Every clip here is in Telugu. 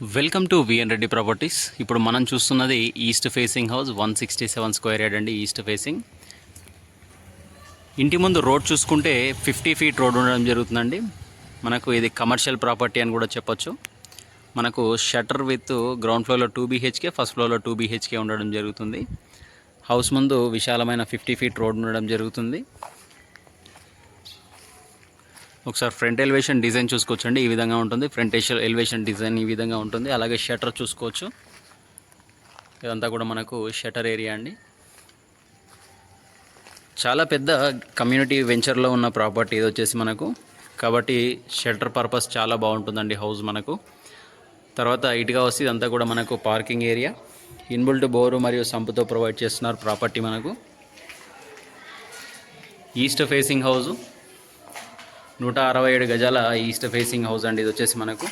Welcome to VN Reddy Properties. ఇప్పుడు మనం చూస్తున్నది east facing house 167 square yard అండి. ఈస్ట్ ఫేసింగ్ ఇంటి ముందు రోడ్ చూసుకుంటే 50 ఫీట్ రోడ్ ఉండడం జరుగుతుందండి. మనకు ఇది కమర్షియల్ ప్రాపర్టీ అని కూడా చెప్పొచ్చు. మనకు షట్టర్ విత్ గ్రౌండ్ ఫ్లోర్లో 2 BHK, ఫస్ట్ ఫ్లోర్లో 2 BHK ఉండడం జరుగుతుంది. హౌస్ ముందు విశాలమైన 50 ఫీట్ రోడ్ ఉండడం జరుగుతుంది. ఒకసారి ఫ్రంట్ ఎలివేషన్ డిజైన్ చూసుకోవచ్చండి. ఈ విధంగా ఉంటుంది. ఫ్రంట్ ఎలివేషన్ డిజైన్ ఈ విధంగా ఉంటుంది. అలాగే షట్టర్ చూసుకోవచ్చు. ఇదంతా కూడా మనకు షట్టర్ ఏరియా అండి. చాలా పెద్ద కమ్యూనిటీ వెంచర్లో ఉన్న ప్రాపర్టీ ఇది వచ్చేసి మనకు, కాబట్టి షట్టర్ పర్పస్ చాలా బాగుంటుందండి హౌస్ మనకు. తర్వాత ఇటుగా వస్తే ఇదంతా కూడా మనకు పార్కింగ్ ఏరియా, ఇన్బుల్ట్ బోరు మరియు సంపుతో ప్రొవైడ్ చేస్తున్నారు ప్రాపర్టీ మనకు. ఈస్ట్ ఫేసింగ్ హౌజు 167 గజాల ఈస్ట్ ఫేసింగ్ హౌస్ అండి. ఇది వచ్చేసి మనకు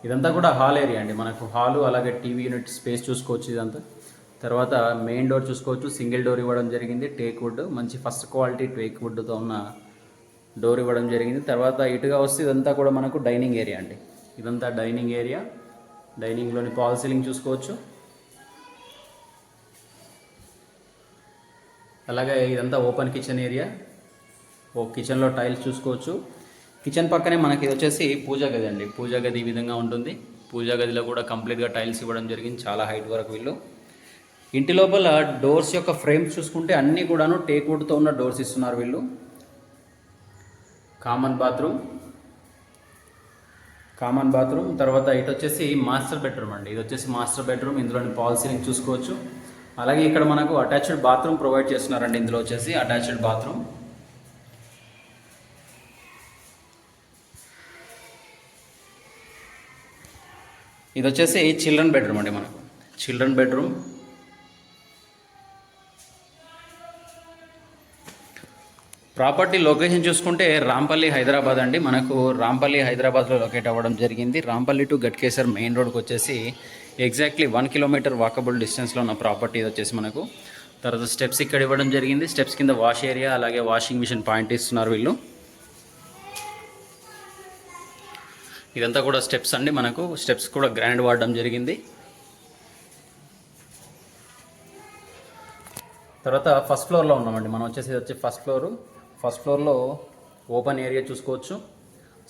ఇదంతా కూడా హాల్ ఏరియా అండి. మనకు హాలు అలాగే టీవీ యూనిట్ స్పేస్ చూసుకోవచ్చు ఇదంతా. తర్వాత మెయిన్ డోర్ చూసుకోవచ్చు, సింగిల్ డోర్ ఇవ్వడం జరిగింది. టేక్ వుడ్, మంచి ఫస్ట్ క్వాలిటీ టేక్ వుడ్తో ఉన్న డోర్ ఇవ్వడం జరిగింది. తర్వాత ఇటుగా వస్తే ఇదంతా కూడా మనకు డైనింగ్ ఏరియా అండి. ఇదంతా డైనింగ్ ఏరియా. డైనింగ్లోని పాల్ సీలింగ్ చూసుకోవచ్చు. అలాగే ఇదంతా ఓపెన్ కిచెన్ ఏరియా. కిచెన్లో టైల్స్ చూసుకోవచ్చు. కిచెన్ పక్కనే మనకి ఇది వచ్చేసి పూజా గది అండి. పూజా గది ఈ విధంగా ఉంటుంది. పూజా గదిలో కూడా కంప్లీట్గా టైల్స్ ఇవ్వడం జరిగింది, చాలా హైట్ వరకు వీళ్ళు. ఇంటి లోపల డోర్స్ యొక్క ఫ్రేమ్స్ చూసుకుంటే అన్నీ కూడాను టేక్ వుడ్తో ఉన్న డోర్స్ ఇస్తున్నారు వీళ్ళు. Common bathroom. తర్వాత ఇటు వచ్చేసి మాస్టర్ బెడ్రూమ్ అండి. ఇది వచ్చేసి మాస్టర్ బెడ్రూమ్. ఇందులోని పాల్ సీలింగ్ చూసుకోవచ్చు. అలాగే ఇక్కడ మనకు అటాచ్డ్ బాత్రూమ్ ప్రొవైడ్ చేస్తున్నారండి. ఇందులో వచ్చేసి అటాచ్డ్ బాత్రూమ్. ఇది వచ్చేసి చిల్డ్రన్ బెడ్రూమ్ అండి. మనకు చిల్డ్రన్ బెడ్రూమ్. ప్రాపర్టీ లొకేషన్ చూసుకుంటే రాంపల్లి హైదరాబాద్ అండి. మనకు రాంపల్లి హైదరాబాద్లో లొకేట్ అవ్వడం జరిగింది. రాంపల్లి టు గట్కేసర్ మెయిన్ రోడ్కి వచ్చేసి ఎగ్జాక్ట్లీ 1 కిలోమీటర్ వాకబుల్ డిస్టెన్స్లో ఉన్న ప్రాపర్టీ ఇది వచ్చేసి మనకు. తర్వాత స్టెప్స్ ఇక్కడ ఇవ్వడం జరిగింది. స్టెప్స్ కింద వాష్ ఏరియా అలాగే వాషింగ్ మిషన్ పాయింట్ ఇస్తున్నారు వీళ్ళు. ఇదంతా కూడా స్టెప్స్ అండి. మనకు స్టెప్స్ కూడా గ్రాండ్ వాడడం జరిగింది. తర్వాత ఫస్ట్ ఫ్లోర్లో ఉన్నామండి మనం. వచ్చి ఫస్ట్ ఫ్లోర్లో ఓపెన్ ఏరియా చూసుకోవచ్చు.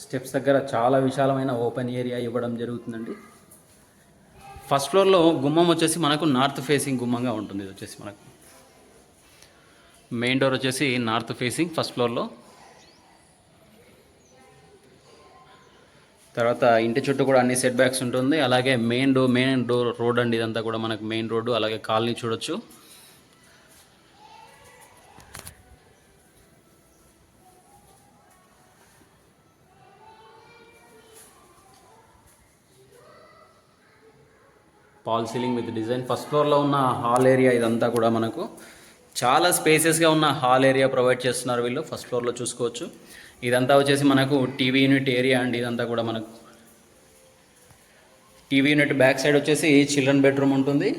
స్టెప్స్ దగ్గర చాలా విశాలమైన ఓపెన్ ఏరియా ఇవ్వడం జరుగుతుందండి. ఫస్ట్ ఫ్లోర్లో గుమ్మం వచ్చేసి మనకు నార్త్ ఫేసింగ్ గుమ్మంగా ఉంటుంది. ఇది వచ్చేసి మనకు మెయిన్ డోర్ వచ్చేసి నార్త్ ఫేసింగ్ ఫస్ట్ ఫ్లోర్లో. తర్వాత ఇంటి చుట్టూ కూడా అన్ని సెట్ బ్యాక్స్ ఉంటుంది. అలాగే మెయిన్ డోర్ రోడ్ అండి. ఇదంతా కూడా మనకు మెయిన్ రోడ్డు. అలాగే కాలనీ చూడొచ్చు. Fall ceiling with design. First ఫ్లోర్లో ఉన్న హాల్ ఏరియా ఇదంతా కూడా మనకు చాలా స్పేసెస్గా ఉన్న హాల్ ఏరియా ప్రొవైడ్ చేస్తున్నారు వీళ్ళు. ఫస్ట్ ఫ్లోర్లో చూసుకోవచ్చు. ఇదంతా వచ్చేసి మనకు టీవీ యూనిట్ ఏరియా అండి. ఇదంతా కూడా మనకు టీవీ యూనిట్ బ్యాక్ సైడ్ వచ్చేసి చిల్డ్రన్ బెడ్రూమ్ ఉంటుంది.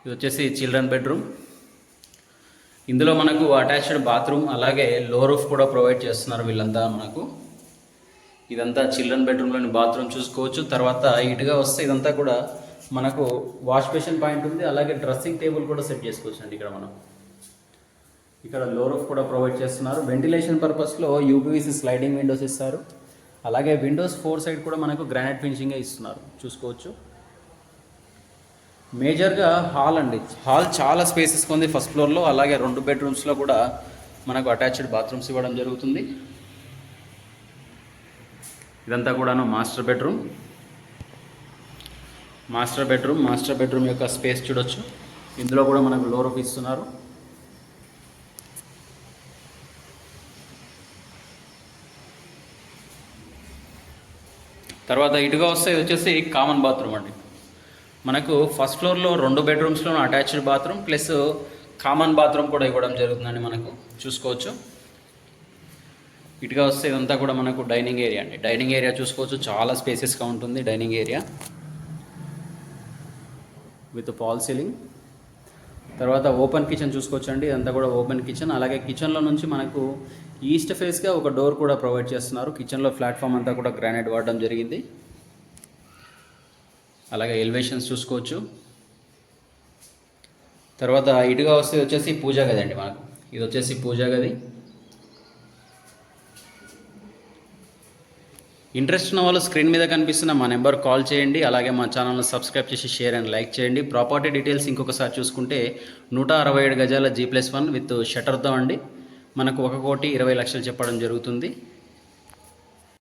ఇది వచ్చేసి చిల్డ్రన్ బెడ్రూమ్. ఇందులో మనకు అటాచ్డ్ బాత్రూమ్ అలాగే లో రూఫ్ కూడా ప్రొవైడ్ చేస్తున్నారు వీళ్ళంతా మనకు. ఇదంతా చిల్డ్రన్ బెడ్రూమ్లోని బాత్రూమ్ చూసుకోవచ్చు. తర్వాత ఇటుగా వస్తే ఇదంతా కూడా మనకు వాష్ బేసిన్ పాయింట్ ఉంది. అలాగే డ్రెస్సింగ్ టేబుల్ కూడా సెట్ చేసుకోవచ్చు అండి. ఇక్కడ లో రూఫ్ కూడా ప్రొవైడ్ చేస్తున్నారు. వెంటిలేషన్ పర్పస్లో యూపీవీసీ స్లైడింగ్ విండోస్ ఇస్తారు. అలాగే విండోస్ 4 సైడ్ కూడా మనకు గ్రానైట్ ఫినిషింగే ఇస్తున్నారు చూసుకోవచ్చు. మేజర్గా హాల్ అండి. హాల్ చాలా స్పేసెస్గా ఉంది ఫస్ట్ ఫ్లోర్లో. అలాగే 2 బెడ్రూమ్స్లో కూడా మనకు అటాచ్డ్ బాత్రూమ్స్ ఇవ్వడం జరుగుతుంది. ఇదంతా కూడాను మాస్టర్ బెడ్రూమ్ యొక్క స్పేస్ చూడొచ్చు. ఇందులో కూడా మనకు లో రూఫ్ ఇస్తున్నారు. తర్వాత ఇటుగా వస్తే ఇది వచ్చేసి కామన్ బాత్రూమ్ అండి. మనకు ఫస్ట్ ఫ్లోర్లో 2 బెడ్రూమ్స్లో attached bathroom plus common bathroom కూడా ఇవ్వడం జరుగుతుందండి. మనకు చూసుకోవచ్చు. ఇటుగా వస్తే ఇదంతా కూడా మనకు డైనింగ్ ఏరియా అండి. డైనింగ్ ఏరియా చూసుకోవచ్చు. చాలా స్పేసెస్గా ఉంటుంది dining area with fall ceiling. తర్వాత ఓపెన్ కిచెన్ చూసుకోవచ్చండి, ఇదంతా కూడా ఓపెన్ కిచెన్. అలాగే కిచెన్లో నుంచి మనకు ఈస్ట్ ఫేస్గా ఒక డోర్ కూడా ప్రొవైడ్ చేస్తున్నారు. కిచెన్లో ప్లాట్ఫామ్ అంతా కూడా గ్రానైట్ వాడడం జరిగింది. అలాగే ఎలివేషన్స్ చూసుకోవచ్చు. తర్వాత ఇటుగా వస్తే వచ్చేసి పూజా గది అండి. మనకు ఇది వచ్చేసి పూజా గది. ఇంట్రెస్ట్ ఉన్న వాళ్ళు స్క్రీన్ మీద కనిపిస్తున్న మా నెంబర్ కాల్ చేయండి. అలాగే మా ఛానల్ని సబ్స్క్రైబ్ చేసి షేర్ అండ్ లైక్ చేయండి. ప్రాపర్టీ డీటెయిల్స్ ఇంకొకసారి చూసుకుంటే 167 గజాల G+1 విత్ షట్టర్తో అండి మనకు 1,20,00,000 చెప్పడం జరుగుతుంది.